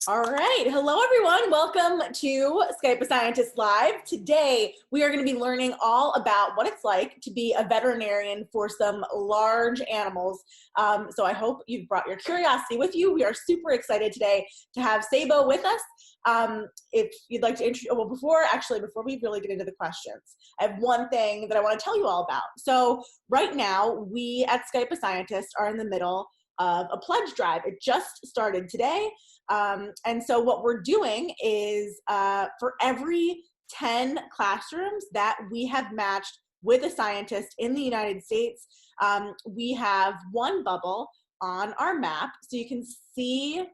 All right. Hello, everyone. Welcome to Skype a Scientist Live. Today, we are going to be learning all about what it's like to be a veterinarian for some large animals. So I hope you've brought your curiosity with you. We are super excited today to have Sabo with us. If you'd like to introduce, well, before we really get into the questions, I have one thing that I want to tell you all about. So right now, we at Skype a Scientist are in the middle of a pledge drive. It just started today. And so what we're doing is for every 10 classrooms that we have matched with a scientist in the United States, we have one bubble on our map. So you can see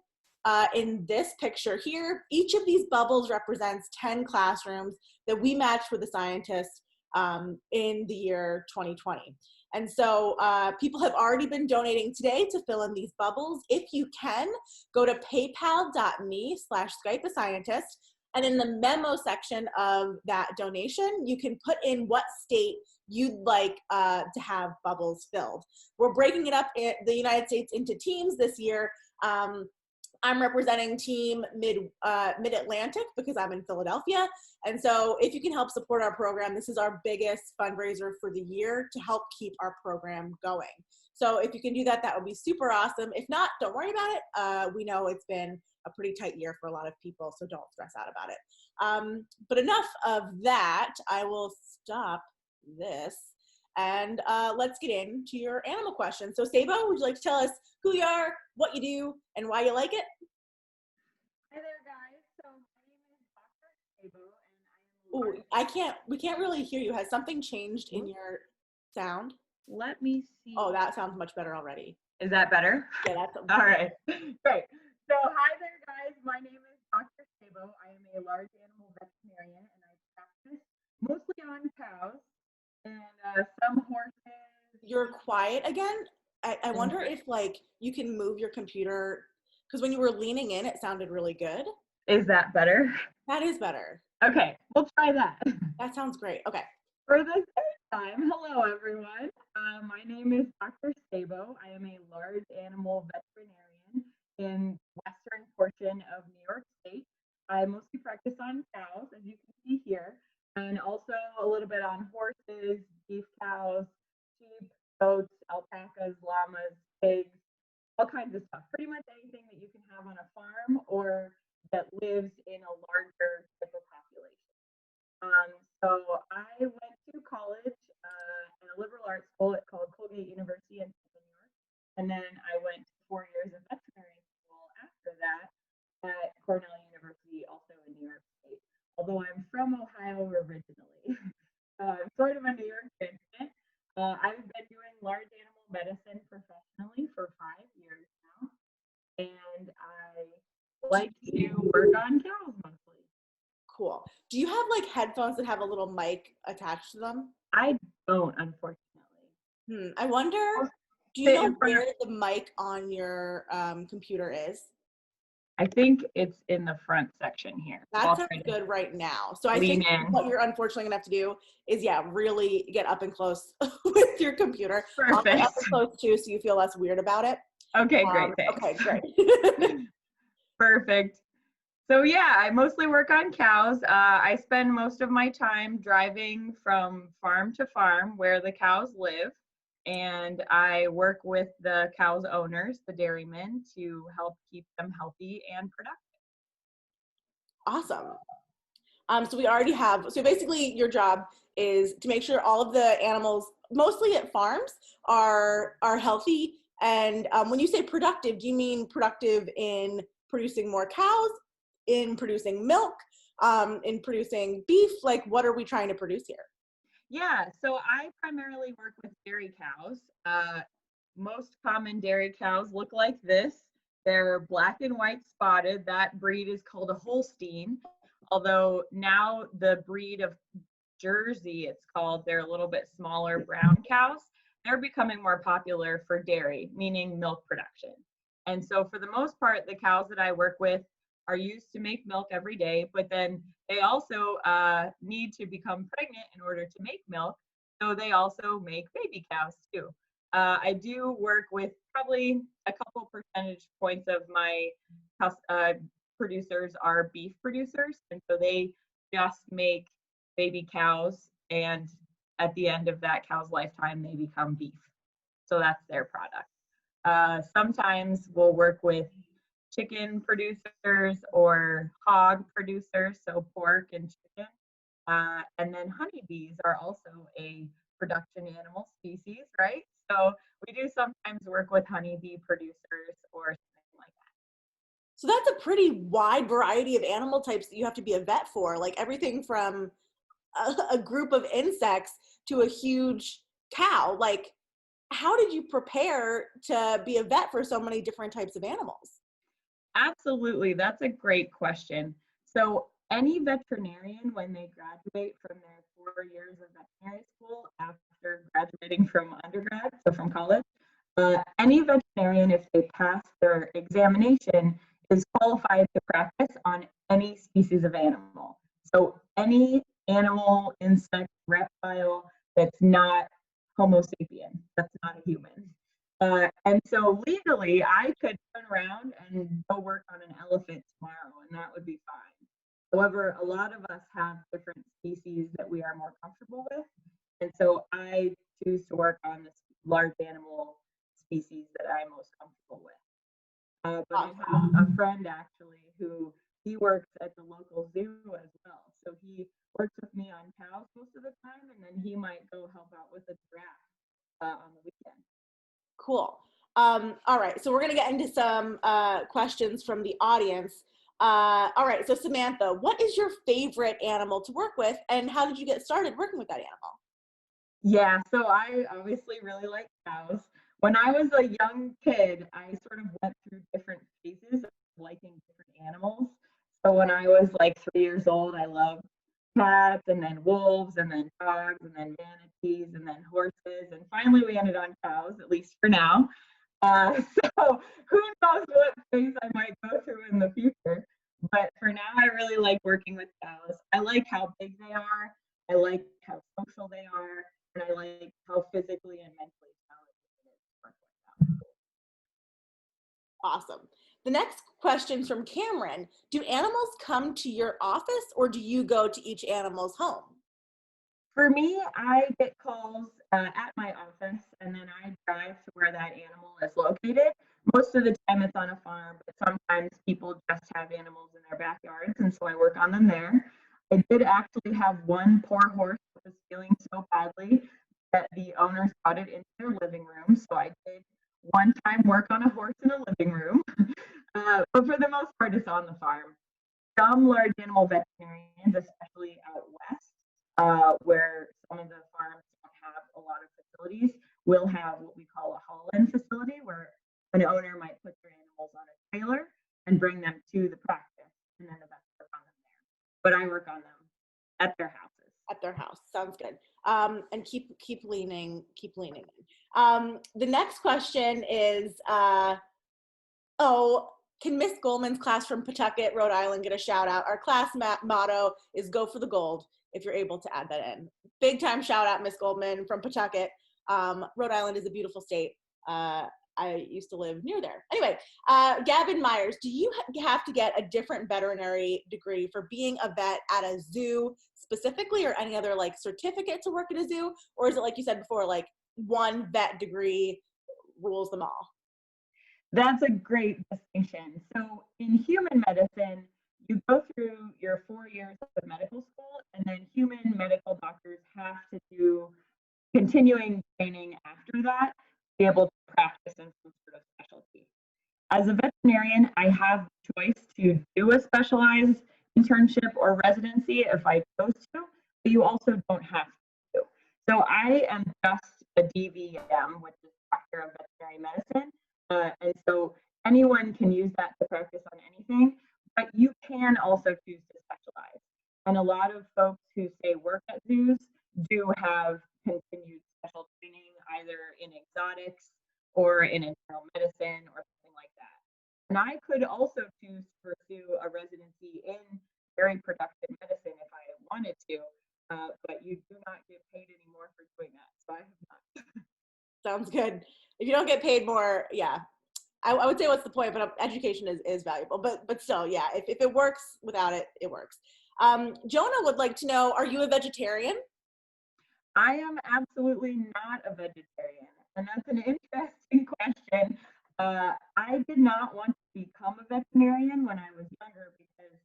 in this picture here, each of these bubbles represents 10 classrooms that we matched with a scientist in the year 2020. And so people have already been donating today to fill in these bubbles. If you can, go to paypal.me/SkypeAScientist. And in the memo section of that donation, you can put in what state you'd like to have bubbles filled. We're breaking it up in the United States into teams this year. I'm representing team Mid-Atlantic because I'm in Philadelphia. And so if you can help support our program, this is our biggest fundraiser for the year to help keep our program going. So if you can do that, that would be super awesome. If not, don't worry about it. We know it's been a pretty tight year for a lot of people, so don't stress out about it. But enough of that. I will stop this. And let's get into your animal questions. So Sabo, would you like to tell us who you are, what you do, and why you like it? Hi there, guys. So my name is Dr. Sabo, and We can't really hear you. Has something changed in your sound? let me see. Oh, that sounds much better already. Is that better? Yeah, that's All right. Great. So hi there, guys. My name is Dr. Sabo. I am a large animal veterinarian, and I practice mostly on cows and some horses. You're quiet again. I wonder if like you can move your computer, because when you were leaning in, it sounded really good. Is that better? That is better. Okay, we'll try that. That sounds great. Okay. For the third time, hello everyone. My name is Dr. Sabo. I am a large animal veterinarian in western portion of New York State. I mostly practice on cows, as you can see here, and also a little bit on horses, beef cows, sheep, goats, alpacas, llamas, pigs, all kinds of stuff. Pretty much anything that you can have on a farm or that lives in a larger type of population. So I went to college in a liberal arts school called Colgate University in New York, and then I went 4 years of veterinary school after that at Cornell University, also in New York State. Although I'm from Ohio originally, I'm sort of a New York transplant. I've been doing large animal medicine professionally for 5 years now, and I like to work on cows mostly. Cool. Do you have like headphones that have a little mic attached to them? I don't, unfortunately. I wonder, do you know where the mic on your computer is? I think it's in the front section here. That sounds good right now. So I think what you're unfortunately gonna have to do is, yeah, really get up and close with your computer. Perfect. I'll get up and close too, so you feel less weird about it. Okay, great. Thanks. Okay, great. Perfect. So yeah, I mostly work on cows. I spend most of my time driving from farm to farm where the cows live, and I work with the cows' owners, the dairymen, to help keep them healthy and productive. Awesome. So we already have, so basically your job is to make sure all of the animals, mostly at farms, are healthy. And when you say productive, do you mean productive in producing more cows, in producing milk, in producing beef? Like, what are we trying to produce here? Yeah, so I primarily work with dairy cows. Most common dairy cows look like this. They're black and white spotted. That breed is called a Holstein, although now the breed of Jersey, it's called, they're a little bit smaller brown cows. They're becoming more popular for dairy, meaning milk production. And so for the most part, the cows that I work with are used to make milk every day, but then they also need to become pregnant in order to make milk. So they also make baby cows too. I do work with probably a couple percentage points of my producers are beef producers, and so they just make baby cows, and at the end of that cow's lifetime, they become beef. So that's their product. Sometimes we'll work with chicken producers or hog producers, so pork and chicken. And then honeybees are also a production animal species, right? So we do sometimes work with honeybee producers or something like that. So that's a pretty wide variety of animal types that you have to be a vet for, like everything from a group of insects to a huge cow. Like, how did you prepare to be a vet for so many different types of animals? Absolutely, that's a great question. So any veterinarian, when they graduate from their 4 years of veterinary school after graduating from undergrad, so from college, any veterinarian, if they pass their examination, is qualified to practice on any species of animal. So any animal, insect, reptile that's not Homo sapien, that's not a human. And so legally, I could turn around and go work on an elephant tomorrow, and that would be fine. However, a lot of us have different species that we are more comfortable with. And so I choose to work on this large animal species that I'm most comfortable with. But I have a friend actually who he works at the local zoo as well. So he works with me on cows most of the time, and then he might go help out with a giraffe on the weekend. Cool. All right, so we're gonna get into some questions from the audience. All right, so Samantha, what is your favorite animal to work with, and how did you get started working with that animal? Yeah, so I obviously really like cows. When I was a young kid, I sort of went through different phases of liking different animals. So when I was like 3 years old, I loved cats, and then wolves, and then dogs, and then manatees, and then horses, and finally we ended on cows, at least for now. So who knows what phase I might go through in the future. But for now, I really like working with cows. I like how big they are. I like how social they are, and I like how physically and mentally challenging it is to work with them. Awesome. The next question's from Cameron. Do animals come to your office, or do you go to each animal's home? For me, I get calls at my office, and then I drive to where that animal is located. Most of the time it's on a farm, but sometimes people just have animals in their backyards, and so I work on them there. I did actually have one poor horse that was feeling so badly that the owners brought it into their living room. So I did one time work on a horse in a living room, but for the most part, it's on the farm. Some large animal veterinarians, especially out west, where some of the farms don't have a lot of facilities, will have what we call a haul-in facility, where an owner might put their animals on a trailer and bring them to the practice, and then the vets work on them there. But I work on them at their houses. At their house. Sounds good. And keep leaning in. The next question is, can Miss Goldman's class from Pawtucket, Rhode Island get a shout out? Our class motto is go for the gold, if you're able to add that in. Big time shout out, Miss Goldman from Pawtucket. Rhode Island is a beautiful state. I used to live near there. Anyway, Gavin Myers, do you have to get a different veterinary degree for being a vet at a zoo specifically, or any other like certificate to work at a zoo? Or is it, like you said before, like one vet degree rules them all? That's a great distinction. So in human medicine, you go through your 4 years of medical school, and then human medical doctors have to do continuing training after that to be able to practice in some sort of specialty. As a veterinarian, I have the choice to do a specialized internship or residency if I chose to, but you also don't have to. So I am just a DVM, which is Doctor of Veterinary Medicine. And so anyone can use that to practice on anything, but you can also choose to specialize. And a lot of folks who say work at zoos do have continued special training either in exotics or in internal medicine or something like that. And I could also choose to pursue a residency in very productive medicine if I wanted to, but you do not get paid anymore for doing that. So I have not. Sounds good. If you don't get paid more, yeah, I would say what's the point, but education is valuable. But still, yeah, if it works without it, it works. Jonah would like to know, are you a vegetarian? I am absolutely not a vegetarian, and that's an interesting question. I did not want to become a veterinarian when I was younger because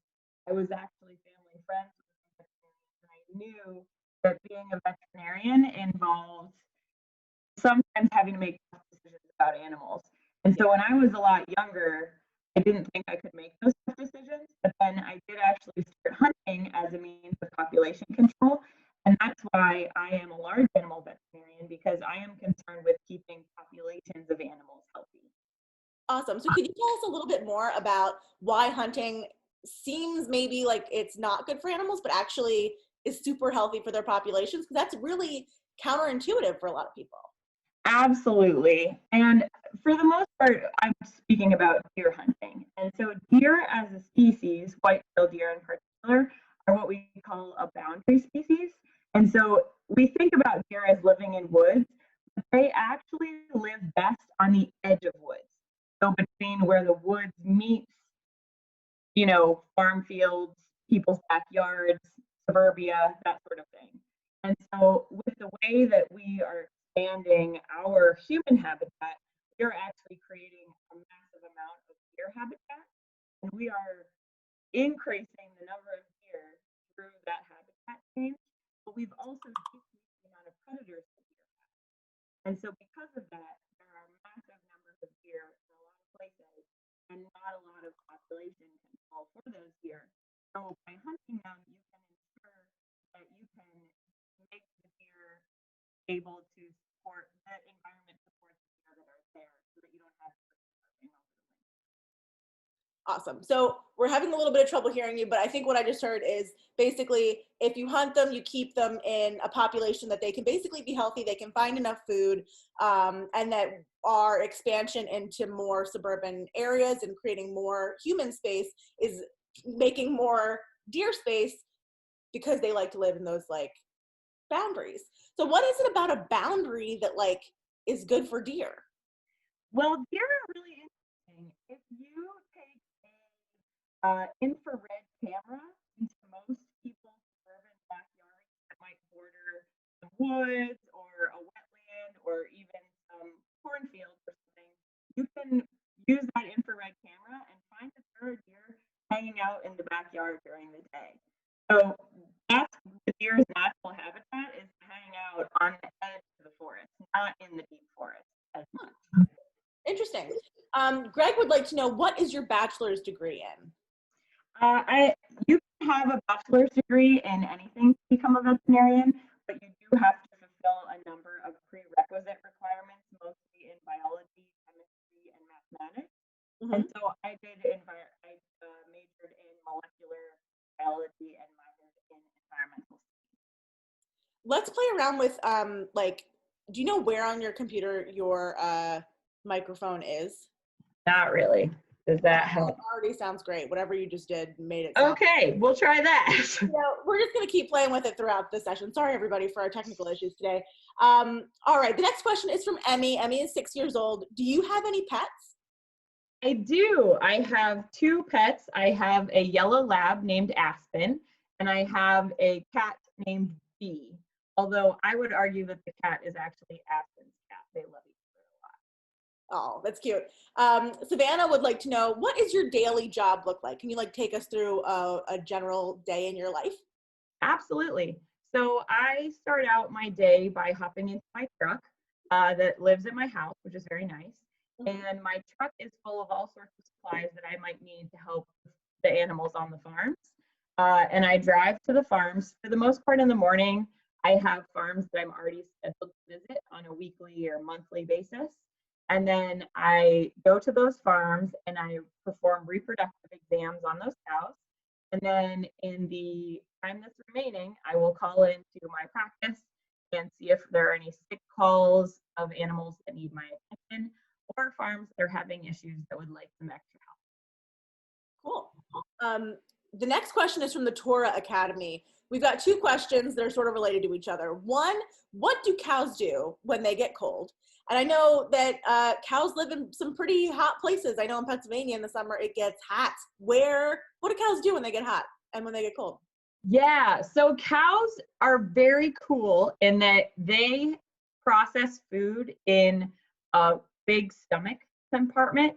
I was actually family friends with veterinarians, and I knew that being a veterinarian involved sometimes having to make tough decisions about animals. And so when I was a lot younger, I didn't think I could make those tough decisions, but then I did actually start hunting as a means of population control. And that's why I am a large animal veterinarian because I am concerned with keeping populations of animals healthy. Awesome. So could you tell us a little bit more about why hunting seems maybe like it's not good for animals, but actually is super healthy for their populations? Because that's really counterintuitive for a lot of people. Absolutely. And for the most part, I'm speaking about deer hunting. And so deer as a species, white-tailed deer in particular, are what we call a boundary species. And so we think about deer as living in woods, but they actually live best on the edge of woods. So between where the woods meets, farm fields, people's backyards, suburbia, that sort of thing. And so with the way that we are expanding our human habitat, we are actually creating a massive amount of deer habitat, and we are increasing the number of deer through that habitat change, but we've also decreased the amount of predators that deer have. And so because of that, there are massive numbers of deer in a lot of places and not a lot of population control for those deer. So by hunting them, you can ensure that you can make the deer able to support the environment supports the deer that are there so that you don't have to over the winter. Awesome. So we're having a little bit of trouble hearing you, but I think what I just heard is basically if you hunt them, you keep them in a population that they can basically be healthy, they can find enough food, and that our expansion into more suburban areas and creating more human space is making more deer space because they like to live in those like boundaries. So what is it about a boundary that like is good for deer? Well, deer are really interesting. If you take infrared camera into most people's urban backyards that might border the woods or a wetland or even some cornfields or something, you can use that infrared camera and find that there are deer hanging out in the backyard during the day. So that's the deer's natural habitat is hanging out on the edge of the forest, not in the deep forest as much. Interesting. Greg would like to know, what is your bachelor's degree in? You can have a bachelor's degree in anything to become a veterinarian, but you do have to fulfill a number of prerequisite requirements, mostly in biology, chemistry, and mathematics. And so I majored in molecular biology and minored in environmental studies. Let's play around with like, do you know where on your computer your microphone is? Not really. Does that help? It already sounds great. Whatever you just did made it sound Okay, we'll try that. we're just going to keep playing with it throughout the session. Sorry, everybody, for our technical issues today. All right, the next question is from Emmy. Emmy is 6 years old. Do you have any pets? I do. I have 2 pets. I have a yellow lab named Aspen, and I have a cat named Bee. Although I would argue that the cat is actually Aspen's cat. They love each other a lot. Oh, that's cute. Savannah would like to know, what does your daily job look like? Can you like take us through a general day in your life? Absolutely. So I start out my day by hopping into my truck that lives at my house, which is very nice. And my truck is full of all sorts of supplies that I might need to help the animals on the farms. And I drive to the farms. For the most part in the morning, I have farms that I'm already scheduled to visit on a weekly or monthly basis. And then I go to those farms and I perform reproductive exams on those cows. And then in the time that's remaining, I will call into my practice and see if there are any sick calls of animals that need my attention or farms that are having issues that would like some extra help. Cool. The next question is from the Torah Academy. We've got 2 questions that are sort of related to each other. One, what do cows do when they get cold? And I know that cows live in some pretty hot places. I know in Pennsylvania in the summer it gets hot. What do cows do when they get hot and when they get cold? Yeah, so cows are very cool in that they process food in a big stomach compartment,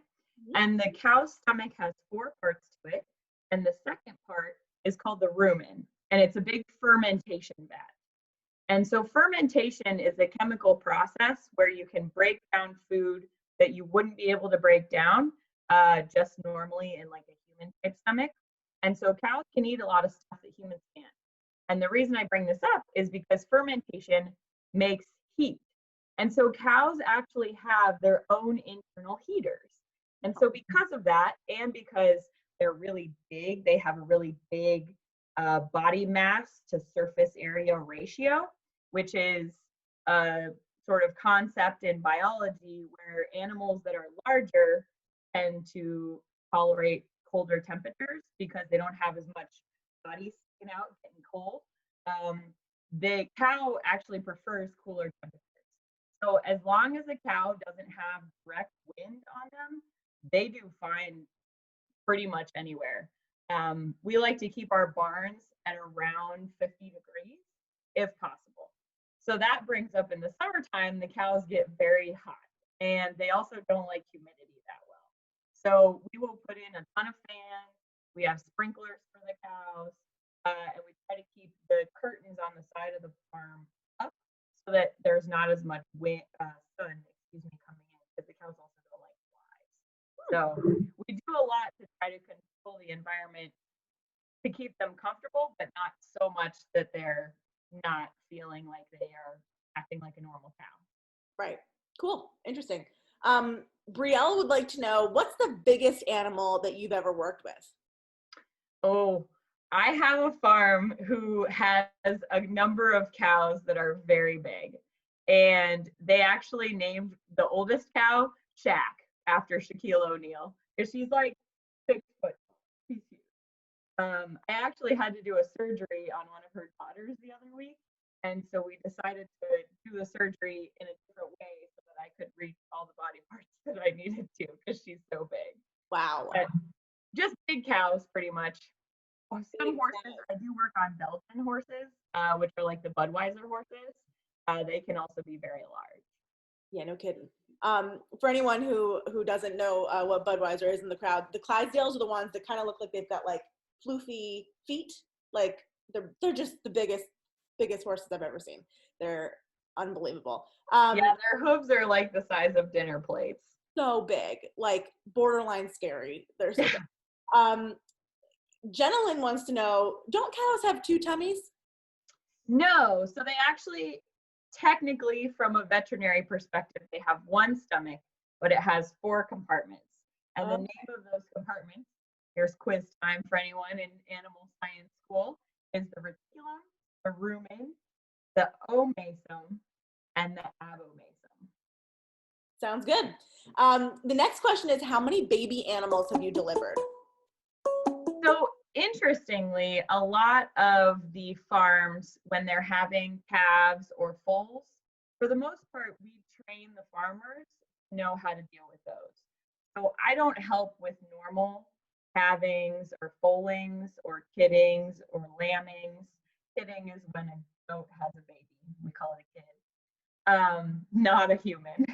and the cow's stomach has 4 parts to it, and the second part is called the rumen, and it's a big fermentation vat. And so fermentation is a chemical process where you can break down food that you wouldn't be able to break down just normally in like a human type stomach. And so cows can eat a lot of stuff that humans can't. And the reason I bring this up is because fermentation makes heat. And so cows actually have their own internal heaters. And so because of that, and because they're really big, they have a really big body mass to surface area ratio, which is a sort of concept in biology where animals that are larger tend to tolerate colder temperatures because they don't have as much body sticking out getting cold. The cow actually prefers cooler temperatures. So as long as a cow doesn't have direct wind on them, they do fine pretty much anywhere. We like to keep our barns at around 50 degrees if possible. So that brings up in the summertime, the cows get very hot and they also don't like humidity that well. So we will put in a ton of fans. We have sprinklers for the cows, and we try to keep the curtains on the side of the farm up so that there's not as much sun, coming in, because the cows also don't like flies. So we do a lot to try to control the environment to keep them comfortable, but not so much that they're not feeling like they are acting like a normal cow. Right. Cool. Interesting. Brielle would like to know, what's the biggest animal that you've ever worked with? Oh, I have a farm who has a number of cows that are very big. And they actually named the oldest cow Shaq after Shaquille O'Neal, because she's like 6 foot. She's huge. I actually had to do a surgery on one of her daughters the other week. And so we decided to do the surgery in a different way so that I could reach all the body parts that I needed to, because she's so big. Wow. But just big cows, pretty much. Some horses, I do work on Belgian horses, which are like the Budweiser horses. They can also be very large. Yeah, no kidding. For anyone who doesn't know what Budweiser is in the crowd, the Clydesdales are the ones that kind of look like they've got like floofy feet. Like they're just the biggest horses I've ever seen. They're unbelievable. Yeah, their hooves are like the size of dinner plates. So big, like borderline scary. They're so big. Jenilyn wants to know, don't cows have 2 tummies? No, so they actually, technically from a veterinary perspective, they have 1 stomach, but it has 4 compartments. And the name of those compartments, here's quiz time for anyone in animal science school, is the reticulum, the rumen, the omasum, and the abomasum. Sounds good. The next question is, how many baby animals have you delivered? So interestingly, a lot of the farms, when they're having calves or foals, for the most part, we train the farmers to know how to deal with those. So I don't help with normal calvings or foalings or kiddings or lambings. Kidding is when a goat has a baby. We call it a kid, not a human.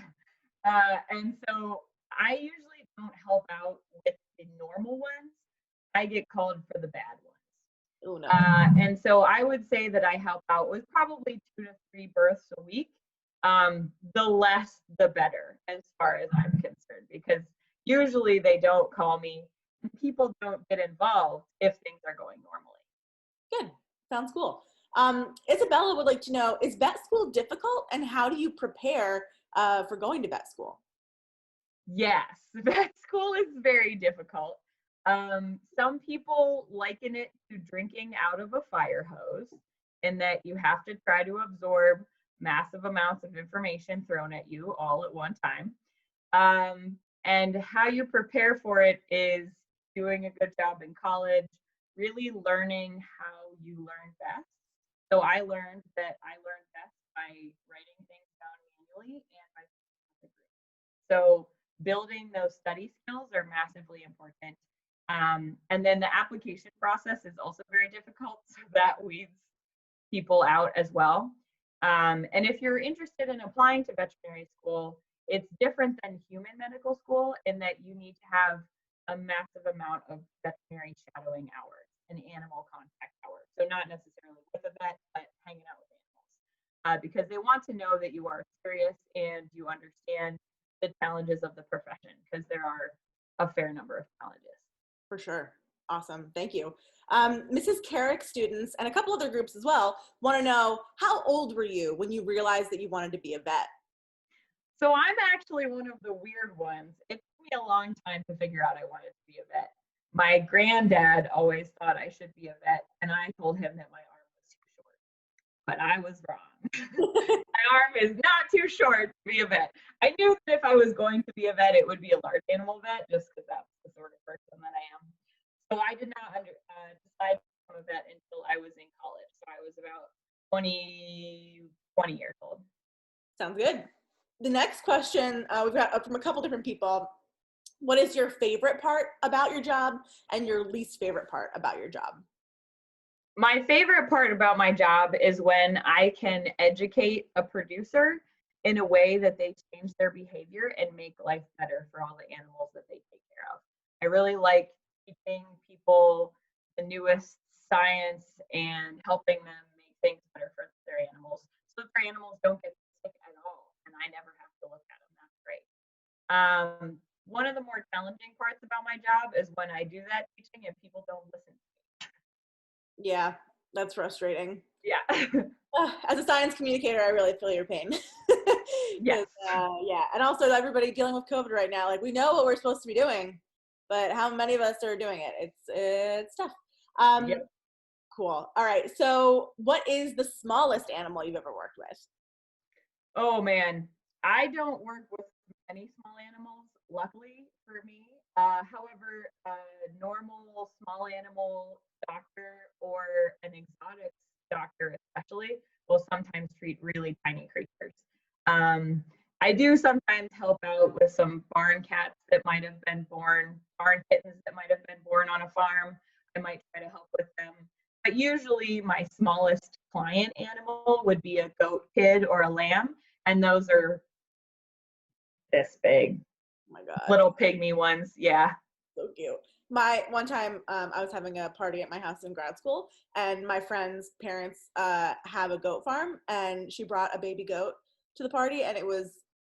And so I usually don't help out with the normal ones. I get called for the bad ones. Oh, no. And so I would say that I help out with probably 2 to 3 births a week. The less, the better, as far as I'm concerned, because usually they don't call me and people don't get involved if things are going normally. Good. Sounds cool. Isabella would like to know, is vet school difficult, and how do you prepare for going to vet school? Yes, vet school is very difficult. Some people liken it to drinking out of a fire hose, in that you have to try to absorb massive amounts of information thrown at you all at one time. And how you prepare for it is doing a good job in college, really learning how you learn best. So I learned best by writing things down manually and by So building those study skills are massively important. And then the application process is also very difficult, so that weeds people out as well. And if you're interested in applying to veterinary school, it's different than human medical school in that you need to have a massive amount of veterinary shadowing hours and animal contact hours. So not necessarily with a vet, but hanging out with animals, because they want to know that you are serious and you understand the challenges of the profession, because there are a fair number of challenges. For sure. Awesome. Thank you. Mrs. Carrick students and a couple other groups as well want to know, how old were you when you realized that you wanted to be a vet? So I'm actually one of the weird ones. It took me a long time to figure out I wanted to be a vet. My granddad always thought I should be a vet, and I told him that my arm was too short, but I was wrong. My arm is not too short to be a vet. I knew that if I was going to be a vet, it would be a large animal vet, just because that's the sort of person that I am. So I did not decide to become a vet until I was in college. So I was about 20 years old. Sounds good. The next question we've got from a couple different people. What is your favorite part about your job and your least favorite part about your job? My favorite part about my job is when I can educate a producer in a way that they change their behavior and make life better for all the animals that they take care of. I really like teaching people the newest science and helping them make things better for their animals, so that their animals don't get sick at all and I never have to look at them. That's great. One of the more challenging parts about my job is when I do that teaching and people don't listen to me. Yeah, that's frustrating. Yeah. As a science communicator, I really feel your pain. Yes. Yeah, and also everybody dealing with COVID right now, like we know what we're supposed to be doing, but how many of us are doing it? It's tough. Yep. Cool. All right. So, what is the smallest animal you've ever worked with? Oh man, I don't work with many small animals, luckily for me. However, a normal small animal doctor or an exotics doctor, especially, will sometimes treat really tiny creatures. I do sometimes help out with some barn cats that might have been born, barn kittens that might have been born on a farm. I might try to help with them. But usually, my smallest client animal would be a goat kid or a lamb, and those are this big. Oh my God. Little pygmy ones, yeah. So cute. One time, I was having a party at my house in grad school, and my friend's parents have a goat farm, and she brought a baby goat to the party, and it was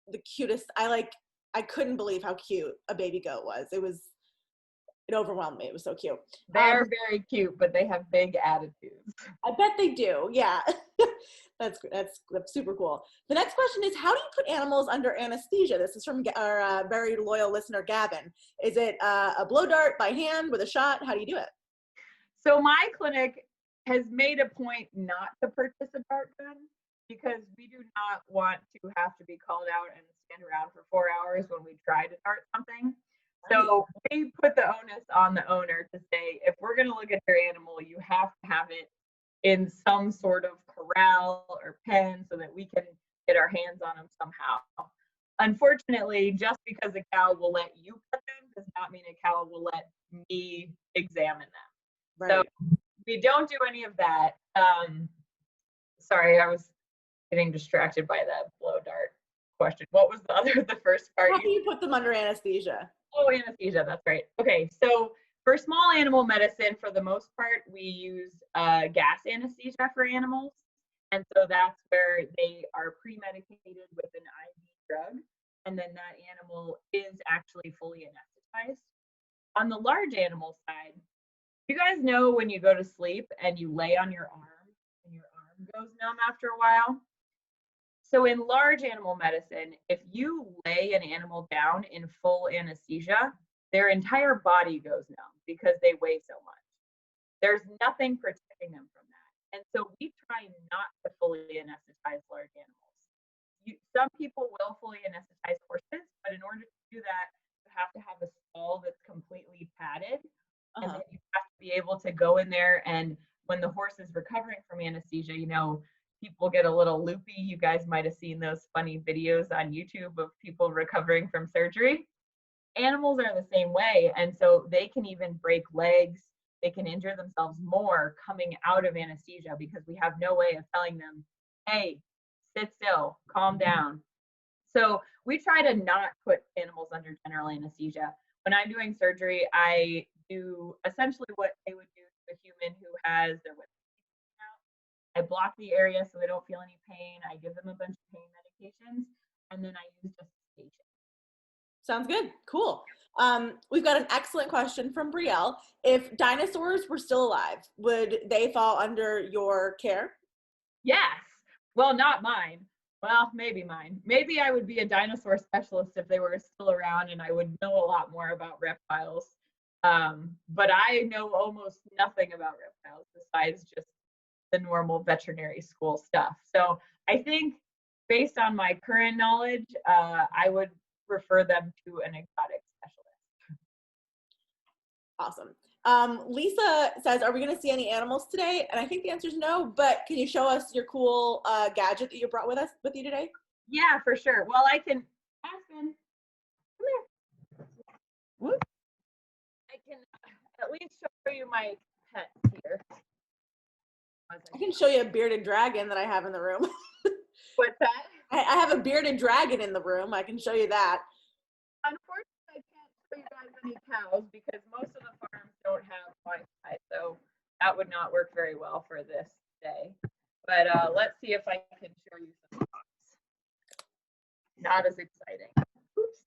the cutest. I couldn't believe how cute a baby goat was. It overwhelmed me. It was so cute. They're very cute, but they have big attitudes. I bet they do. Yeah. That's super cool. The next question is, how do you put animals under anesthesia? This is from our very loyal listener, Gavin. Is it a blow dart by hand with a shot? How do you do it? So my clinic has made a point not to purchase a dart gun because we do not want to have to be called out and stand around for 4 hours when we try to dart something. So we put the onus on the owner to say, if we're going to look at your animal, you have to have it in some sort of corral or pen so that we can get our hands on them somehow. Unfortunately, just because a cow will let you pet them does not mean a cow will let me examine them. Right. So we don't do any of that. Sorry, I was getting distracted by that blow dart question. What was the first part? How do you put them under anesthesia? Oh, anesthesia, that's right. Okay, so for small animal medicine, for the most part, we use gas anesthesia for animals. And so that's where they are pre-medicated with an IV drug, and then that animal is actually fully anesthetized. On the large animal side, you guys know when you go to sleep and you lay on your arm and your arm goes numb after a while? So in large animal medicine, if you lay an animal down in full anesthesia, their entire body goes numb because they weigh so much. There's nothing protecting them from that. And so we try not to fully anesthetize large animals. Some people will fully anesthetize horses, but in order to do that, you have to have a stall that's completely padded. And then you have to be able to go in there, and when the horse is recovering from anesthesia, people get a little loopy. You guys might have seen those funny videos on YouTube of people recovering from surgery. Animals are the same way, and so they can even break legs. They can injure themselves more coming out of anesthesia because we have no way of telling them, hey, sit still, calm down. So we try to not put animals under general anesthesia. When I'm doing surgery, I do essentially what they would do to a human who has their whip out. I block the area so they don't feel any pain. I give them a bunch of pain medications, and then I use just sedation. Sounds good. Cool. We've got an excellent question from Brielle. If dinosaurs were still alive, would they fall under your care? Yes. Well, not mine. Well, maybe mine. Maybe I would be a dinosaur specialist if they were still around and I would know a lot more about reptiles. But I know almost nothing about reptiles besides just the normal veterinary school stuff. So I think based on my current knowledge, I would refer them to an exotic specialist. Awesome. Lisa says, are we going to see any animals today? And I think the answer is no, but can you show us your cool gadget that you brought with you today? Yeah, for sure. Well, I can, Aspen, come here. Whoop. I can at least show you my pets here. I can show you a bearded dragon that I have in the room. What's that? I have a bearded dragon in the room. I can show you that. Unfortunately, I can't show you guys any cows because most of the farms don't have Wi-Fi, so that would not work very well for this day. But let's see if I can show you some dogs. Not as exciting. Oops.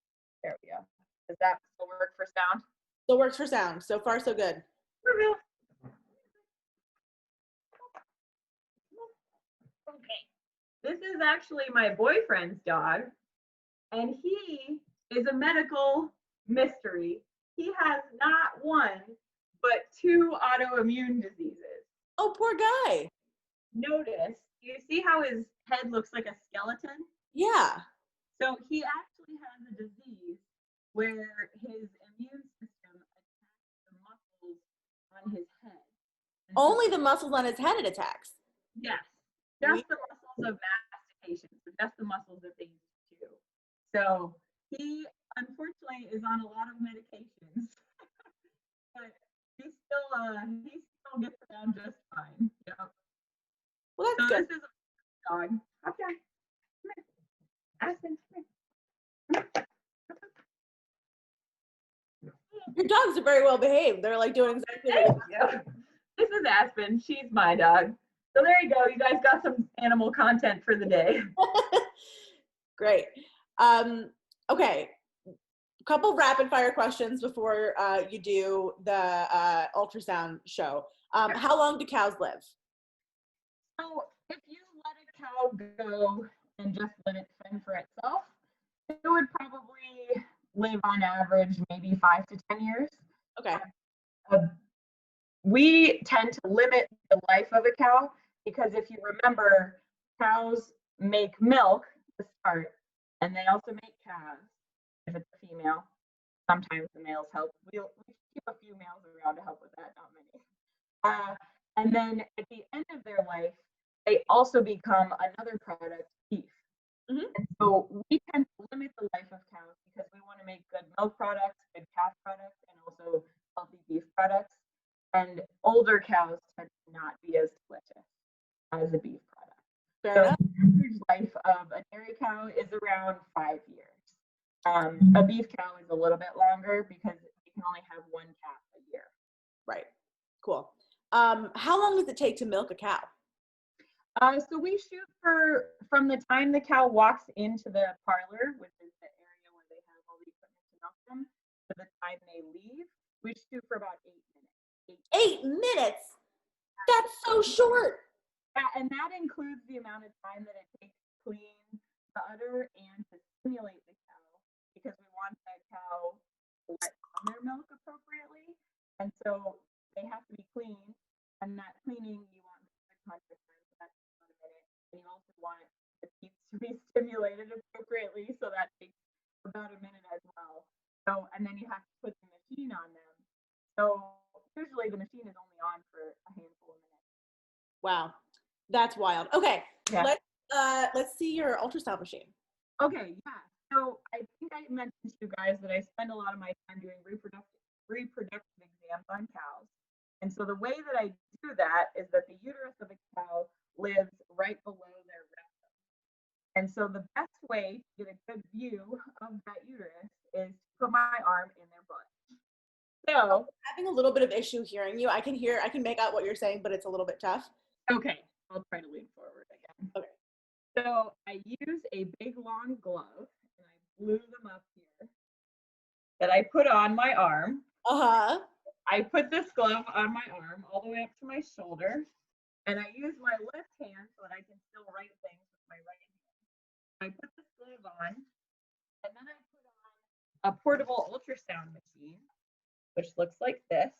There we go. Does that still work for sound? Still works for sound. So far, so good. Okay. This is actually my boyfriend's dog, and he is a medical mystery. He has not one, but 2 autoimmune diseases. Oh, poor guy. Notice, you see how his head looks like a skeleton? Yeah. So he actually has a disease where his immune system attacks the muscles on his head. And Only the muscles on his head it attacks. yes, just the muscles of mastication, so just the muscles that they use to chew. So he unfortunately is on a lot of medications, but he still gets around just fine. Yep. Well, that's So good. this is a dog. Okay. Come here. Aspen, come here. Your dogs are very well behaved. They're like doing exactly what you. This is Aspen. She's my dog. So there you go. You guys got some animal content for the day. Great. Okay. A couple rapid fire questions before you do the ultrasound show. How long do cows live? So if you let a cow go and just let it fend for itself, it would probably live on average maybe 5 to 10 years. Okay. We tend to limit the life of a cow because if you remember, cows make milk to start, and they also make calves if it's a female. Sometimes the males help. We keep a few males around to help with that, not many. And then at the end of their life, they also become another product, beef. Mm-hmm. And so we tend to limit the life of cows because we want to make good milk products, good calf products, and also healthy beef products. And older cows tend to not be as delicious as a beef product. Fair enough. The average life of a dairy cow is around 5 years. A beef cow is a little bit longer because you can only have 1 calf a year. Right. Cool. How long does it take to milk a cow? So we shoot from the time the cow walks into the parlor, which is the area where they have all the equipment to milk them, to the time they leave. We shoot for about 8 minutes. 8 minutes? That's so short. Yeah, and that includes the amount of time that it takes to clean the udder and to stimulate the cow, because we want that cow to let on their milk appropriately. And so they have to be cleaned, and that cleaning you want good contact time, so that's about a minute. And you also want the teeth to be stimulated appropriately, so that takes about a minute as well. So, and then you have to put the machine on them. So usually the machine is only on for a handful of minutes. Wow, that's wild. Okay, Yeah. Let's see your ultrasound machine. Okay, yeah. So I think I mentioned to you guys that I spend a lot of my time doing reproductive exams on cows. And so the way that I do that is that the uterus of a cow lives right below their rectum. And so the best way to get a good view of that uterus is to put my arm in their butt. So I'm having a little bit of issue hearing you. I can make out what you're saying, but it's a little bit tough. okay, I'll try to lean forward again. Okay. So I use a big long glove and I glue them up here that I put on my arm. Uh-huh. I put this glove on my arm all the way up to my shoulder, and I use my left hand so that I can still write things with my right hand. I put this glove on, and then I put on a portable ultrasound machine, which looks like this.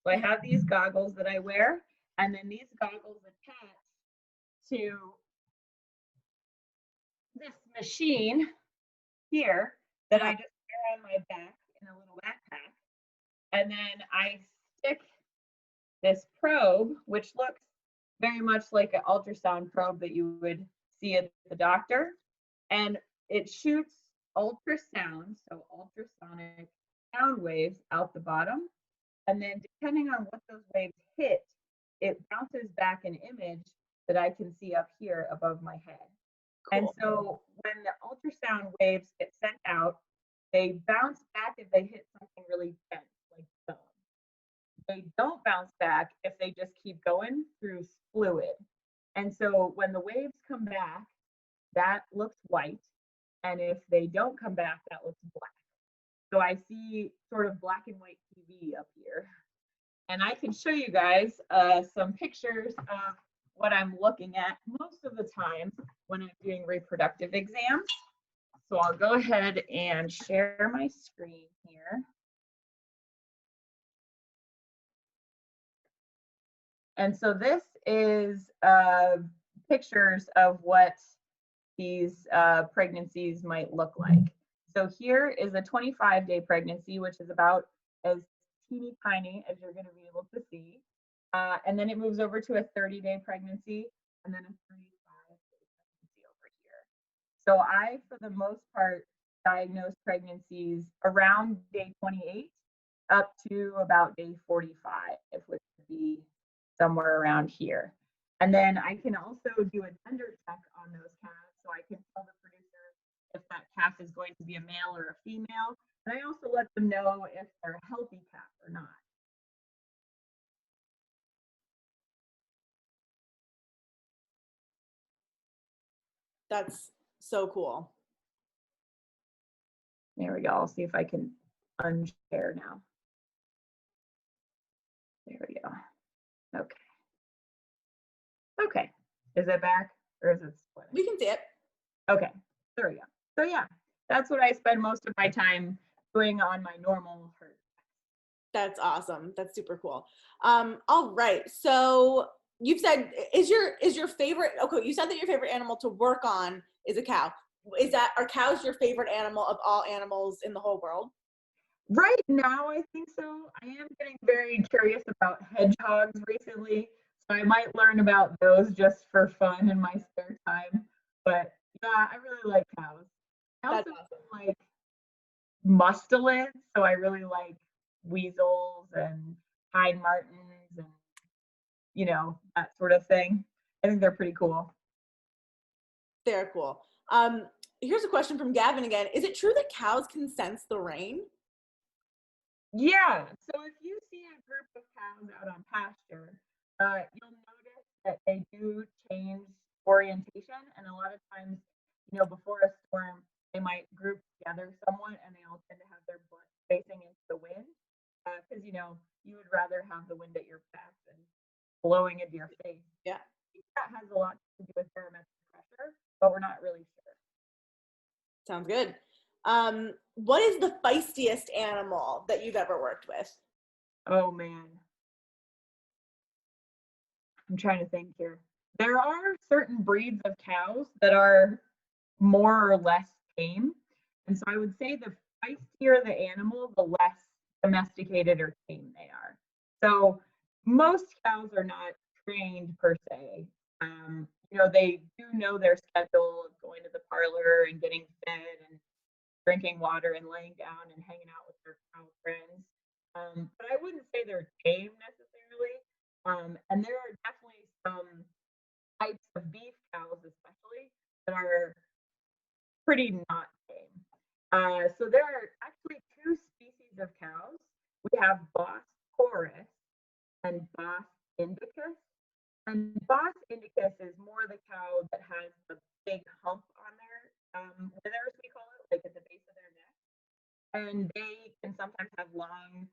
So I have these goggles that I wear, and then these goggles attach to this machine here that I just wear on my back in a little backpack. And then I stick this probe, which looks very much like an ultrasound probe that you would see at the doctor. And it shoots ultrasound, so ultrasonic sound waves out the bottom. And then depending on what those waves hit, it bounces back an image that I can see up here above my head. Cool. And so when the ultrasound waves get sent out, they bounce back if they hit something really dense, like bone. They don't bounce back if they just keep going through fluid. And so when the waves come back, that looks white. And if they don't come back, that looks black. So I see sort of black and white TV up here. And I can show you guys some pictures of what I'm looking at most of the time when I'm doing reproductive exams. So I'll go ahead and share my screen here. And so this is pictures of what these pregnancies might look like. So here is a 25-day pregnancy, which is about as teeny tiny as you're going to be able to see. And then it moves over to a 30-day pregnancy and then a 35-day pregnancy over here. So I, for the most part, diagnose pregnancies around day 28 up to about day 45, which would be somewhere around here. And then I can also do a gender check on those calves, so I can tell the producer if that calf is going to be a male or a female. And I also let them know if they're a healthy calf or not. That's so cool. There we go. I'll see if I can unshare now. There we go. Okay. Okay. Is it back or is it splitting? We can see it. Okay. There we go. So yeah, that's what I spend most of my time doing on my normal herd. That's awesome. That's super cool. All right. So you've said, is your favorite, okay, you said that your favorite animal to work on is a cow. Are cows your favorite animal of all animals in the whole world? Right now, I think so. I am getting very curious about hedgehogs recently, so I might learn about those just for fun in my spare time. But yeah, I really like cows. I also like mustelids, so I really like weasels and pine martens and, you know, that sort of thing. I think they're pretty cool. They're cool. Here's a question from Gavin again. Is it true that cows can sense the rain? Yeah. So if you see a group of cows out on pasture, you'll notice that they do change orientation. And a lot of times, you know, before a storm, they might group together somewhat and they all tend to have their butt facing into the wind. Because, you know, you would rather have the wind at your back than blowing into your face. Yeah. That has a lot to do with barometric pressure, but we're not really sure. Sounds good. What is the feistiest animal that you've ever worked with? Oh man. I'm trying to think here. There are certain breeds of cows that are more or less tame. And so I would say the feistier the animal, the less domesticated or tame they are. So most cows are not trained per se. they do know their schedule of going to the parlor and getting fed and drinking water and laying down and hanging out with their cow friends. But I wouldn't say they're tame necessarily. And there are definitely some types of beef cows, especially, that are pretty not tame. So there are actually two species of cows. We have Bos taurus and Bos indicus. And Bos indicus is more the cow that has the big hump on their withers, we call it, like at the base of their neck. And they can sometimes have long,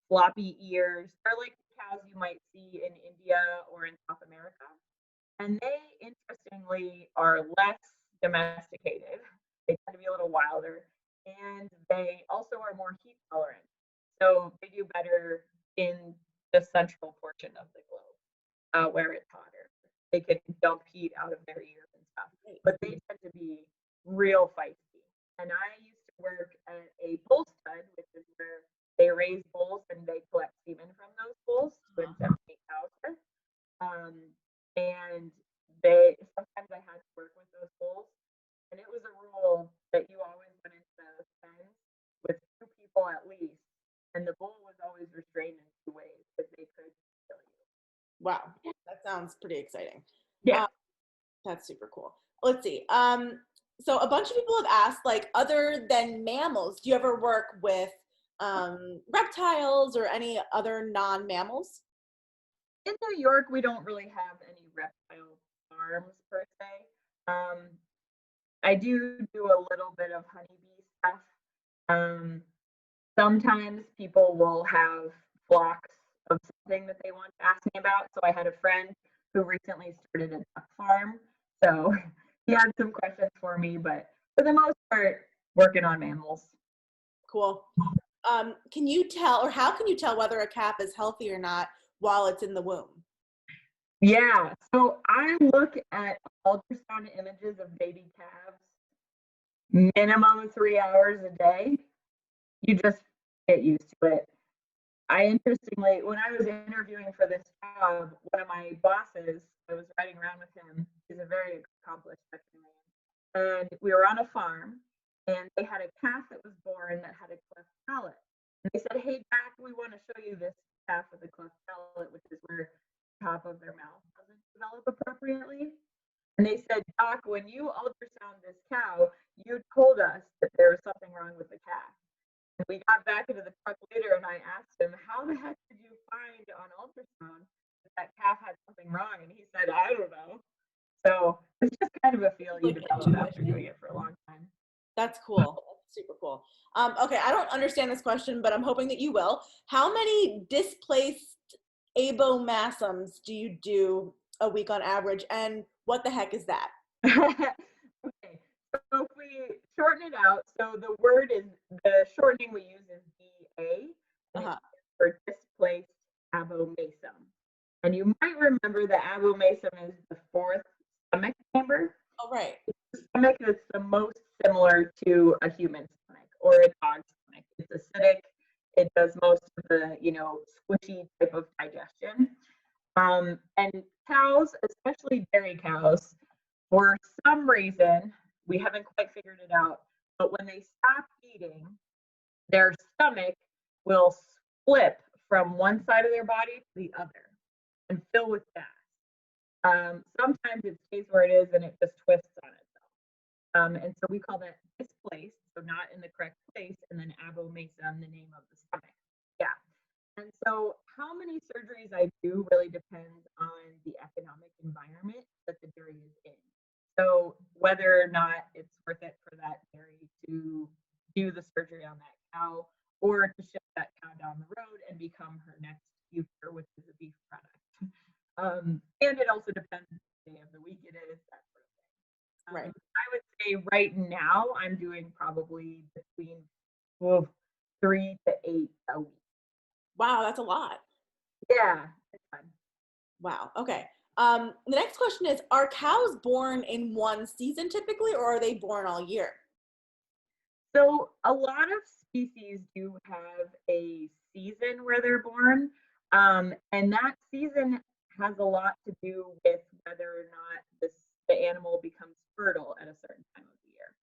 floppy ears. They're like cows you might see in India or in South America. And they, interestingly, are less domesticated. They tend to be a little wilder, and they also are more heat tolerant. So they do better in the central portion of the globe, where it's hotter. They can dump heat out of their ears and stuff, but they tend to be real feisty. And I used to work at a bull stud, which is where they raise bulls and they collect semen from those bulls to inseminate cows with. And they sometimes I had to work with those bulls, and it was a rule that you always went into the pen with two people at least, and the bull was always restrained in two ways because they could kill you. Wow, that sounds pretty exciting. Yeah. That's super cool. Let's see. So a bunch of people have asked, like, other than mammals, do you ever work with reptiles or any other non-mammals? In New York, we don't really have any reptile farms per se. I do a little bit of honeybee stuff. Sometimes people will have flocks of something that they want to ask me about. So I had a friend who recently started a duck farm. So he had some questions for me, but for the most part, working on mammals. Cool. Can you tell, or how can you tell whether a calf is healthy or not while it's in the womb? Yeah, so I look at ultrasound images of baby calves minimum 3 hours a day. You just get used to it. I interestingly, when I was interviewing for this job, one of my bosses, I was riding around with him. He's a very accomplished veterinarian. And we were on a farm, and they had a calf that was born that had a cleft palate. And they said, "Hey, Jack, we want to show you this calf with a cleft palate, which is where the top of their mouth doesn't develop appropriately." And they said, "Doc, when you ultrasound this cow, you told us that there was something wrong with the calf." And we got back into the truck later, and I asked him, "How the heck did you find on ultrasound that that calf had something wrong?" And he said, "I don't know." So it's just kind of a feel you develop after doing it for a long time. That's cool. That's super cool. Okay, I don't understand this question, but I'm hoping that you will. How many displaced abomasums do you do a week on average, and what the heck is that? Okay, so if we shorten it out, so the shortening we use is DA, and it's for displaced abomasum. And you might remember the abomasum is the fourth stomach chamber. Oh, right. It's the stomach that's the most similar to a human stomach or a dog's stomach. It's acidic. It does most of the, squishy type of digestion. And cows, especially dairy cows, for some reason, we haven't quite figured it out, but when they stop eating, their stomach will flip from one side of their body to the other and fill with gas. Sometimes it stays where it is and it just twists on itself. And so we call that displaced, so not in the correct place, and then abomasum, the name of the stomach. Yeah. And so how many surgeries I do really depends on the economic environment that the dairy is in. So whether or not it's worth it for that dairy to do the surgery on that cow or to ship that cow down the road and become her next future, which is a beef product. And it also depends on the day of the week it is, that sort of thing. Right. I would say right now I'm doing probably between 3 to 8 a week. Wow, that's a lot. Yeah, it's fun. Wow. Okay. The next question is, are cows born in one season typically, or are they born all year? So a lot of species do have a season where they're born, and that season has a lot to do with whether or not the animal becomes fertile at a certain time of the year.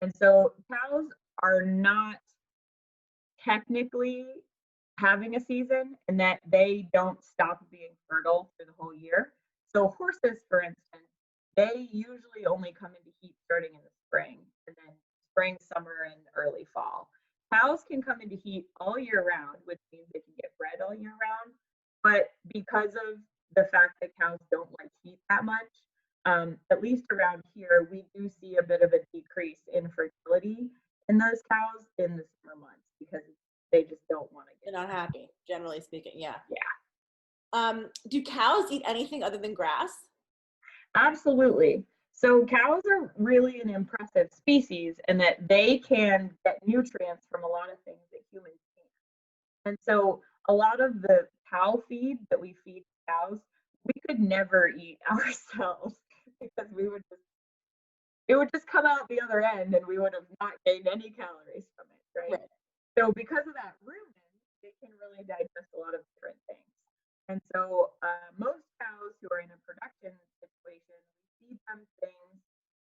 And so cows are not technically having a season and that they don't stop being fertile through the whole year. So horses, for instance, they usually only come into heat starting in the spring and then spring, summer, and early fall. Cows can come into heat all year round, which means they can get bred all year round. But because of the fact that cows don't like heat that much, at least around here, we do see a bit of a decrease in fertility in those cows in the summer months because they just don't want to get. They're not happy, generally speaking. Yeah. Yeah. Do cows eat anything other than grass? Absolutely. So cows are really an impressive species in that they can get nutrients from a lot of things that humans can't. And so a lot of the cow feed that we feed cows, we could never eat ourselves because it would just come out the other end and we would have not gained any calories from it, right? So because of that rumen, they can really digest a lot of different things. And so most cows who are in a production situation, we feed them things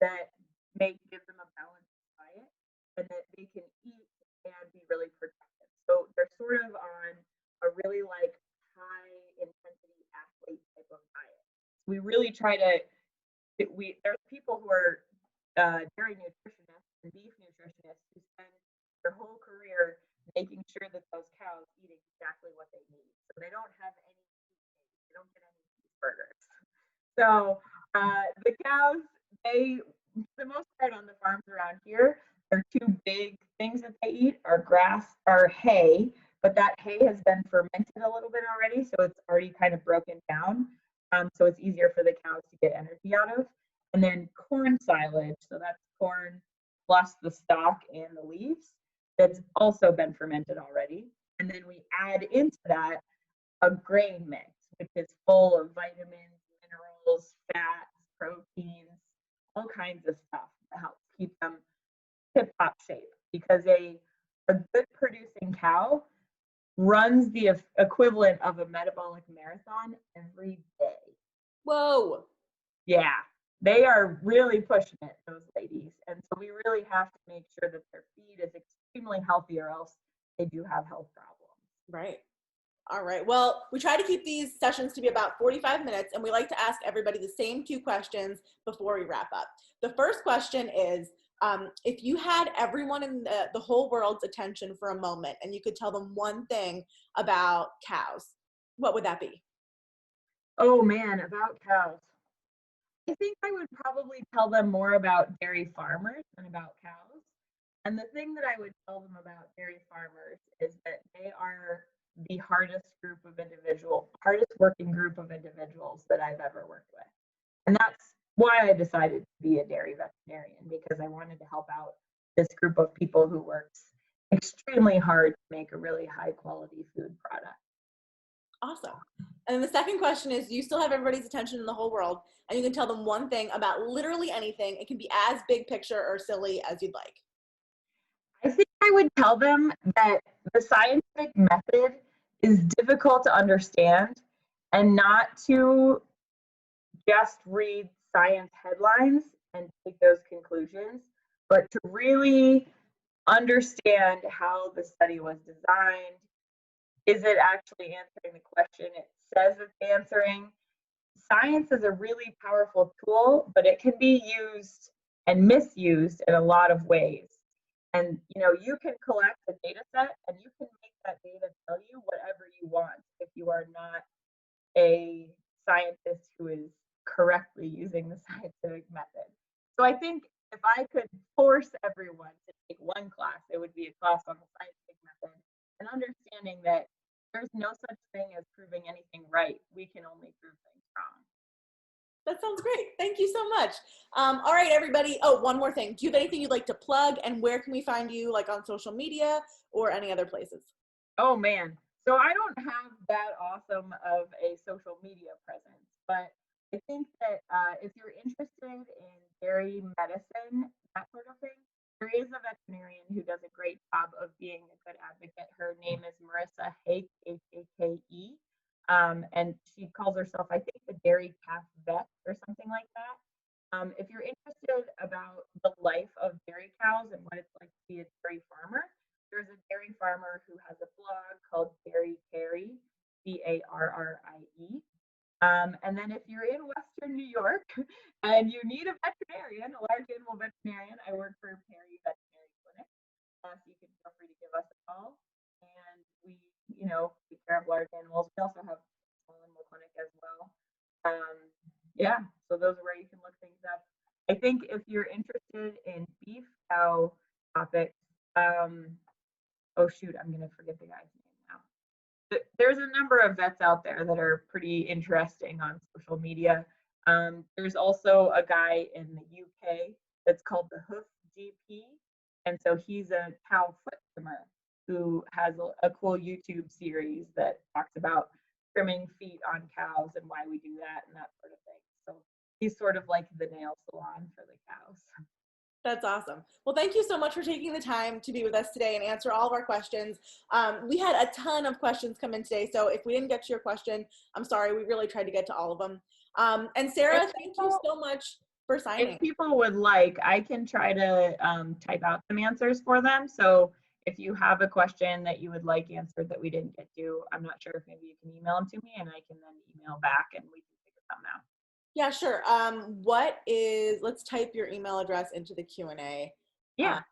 that may give them a balanced diet and that they can eat and be really productive. So they're sort of on a really like high intensity athlete type of diet. We really try to, there's people who are dairy nutritionists and beef nutritionists who spend their whole career making sure that those cows eat exactly what they need. So they don't have any they don't get any cheeseburgers. So the cows, they, for the most part on the farms around here, their two big things that they eat are grass or hay, but that hay has been fermented a little bit already, so it's already kind of broken down. So it's easier for the cows to get energy out of. And then corn silage, so that's corn plus the stalk and the leaves, that's also been fermented already. And then we add into that a grain mix, which is full of vitamins, minerals, fats, proteins, all kinds of stuff to help keep them tip-top shape. Because a good producing cow runs the equivalent of a metabolic marathon every day. Whoa. Yeah, they are really pushing it, those ladies. And so we really have to make sure that their feed is extremely healthy or else they do have health problems. Right. All right. Well, we try to keep these sessions to be about 45 minutes, and we like to ask everybody the same two questions before we wrap up. The first question is, if you had everyone in the whole world's attention for a moment and you could tell them one thing about cows, what would that be? Oh man, about cows. I think I would probably tell them more about dairy farmers than about cows. And the thing that I would tell them about dairy farmers is that they are the hardest working group of individuals that I've ever worked with. And that's why I decided to be a dairy veterinarian, because I wanted to help out this group of people who works extremely hard to make a really high quality food product. Awesome. And the second question is, you still have everybody's attention in the whole world, and you can tell them one thing about literally anything. It can be as big picture or silly as you'd like. I think I would tell them that the scientific method is difficult to understand and not to just read science headlines and take those conclusions, but to really understand how the study was designed. Is it actually answering the question it says it's answering? Science is a really powerful tool, but it can be used and misused in a lot of ways. And you can collect a data set and you can make that data tell you whatever you want if you are not a scientist who is correctly using the scientific method. So I think if I could force everyone to take one class, it would be a class on the scientific method and understanding that there's no such thing as proving anything right. We can only prove things wrong. That sounds great. Thank you so much. All right, everybody. Oh, one more thing. Do you have anything you'd like to plug, and where can we find you, like on social media or any other places? Oh man. So I don't have that awesome of a social media presence, but I think that if you're interested in dairy medicine, that sort of thing, there is a veterinarian who does a great job of being a good advocate. Her name is Marissa Hake, Hake. And she calls herself, I think, the Dairy Calf Vet or something like that. If you're interested about the life of dairy cows and what it's like to be a dairy farmer, there's a dairy farmer who has a blog called Dairy Perry, Carrie. And then if you're in Western New York and you need a veterinarian, a large animal veterinarian, I work for Perry Veterinary Clinic. So you can feel free to give us a call. And we, take care of large animals. We also have a small animal clinic as well. Yeah, so those are where you can look things up. I think if you're interested in beef cow topics, oh shoot, I'm gonna forget the guy's name now. There's a number of vets out there that are pretty interesting on social media. There's also a guy in the UK that's called the Hoof GP, and so he's a cow foot trimmer who has a cool YouTube series that talks about trimming feet on cows and why we do that and that sort of thing. So he's sort of like the nail salon for the cows. That's awesome. Well, thank you so much for taking the time to be with us today and answer all of our questions. We had a ton of questions come in today, so if we didn't get to your question, I'm sorry. We really tried to get to all of them. And Sarah, thank you so much for signing. If people would like, I can try to type out some answers for them. So if you have a question that you would like answered that we didn't get to, I'm not sure if maybe you can email them to me and I can then email back and we can figure something out. Yeah, sure. Let's type your email address into the Q&A. Yeah.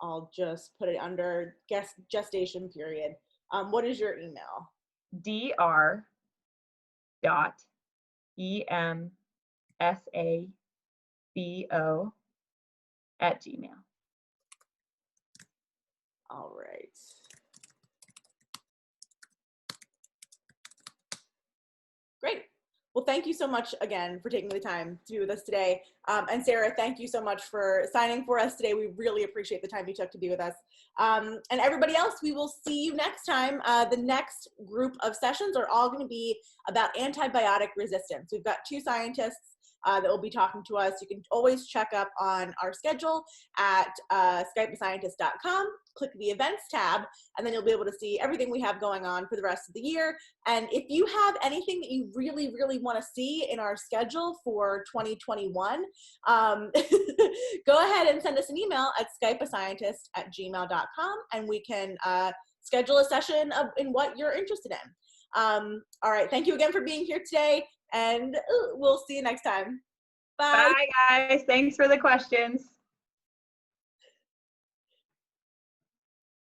I'll just put it under gestation period. What is your email? dr.emsabo@gmail. All right. Great. Well, thank you so much again for taking the time to be with us today. And Sarah, thank you so much for signing for us today. We really appreciate the time you took to be with us. And everybody else, we will see you next time. The next group of sessions are all going to be about antibiotic resistance. We've got 2 scientists that will be talking to us. You can always check up on our schedule at skypeascientist.com. Click the events tab, and then you'll be able to see everything we have going on for the rest of the year. And if you have anything that you really, really want to see in our schedule for 2021, go ahead and send us an email at skypeascientist@gmail.com, and we can schedule a session in what you're interested in. All right, thank you again for being here today, and we'll see you next time. Bye. Bye, guys. Thanks for the questions.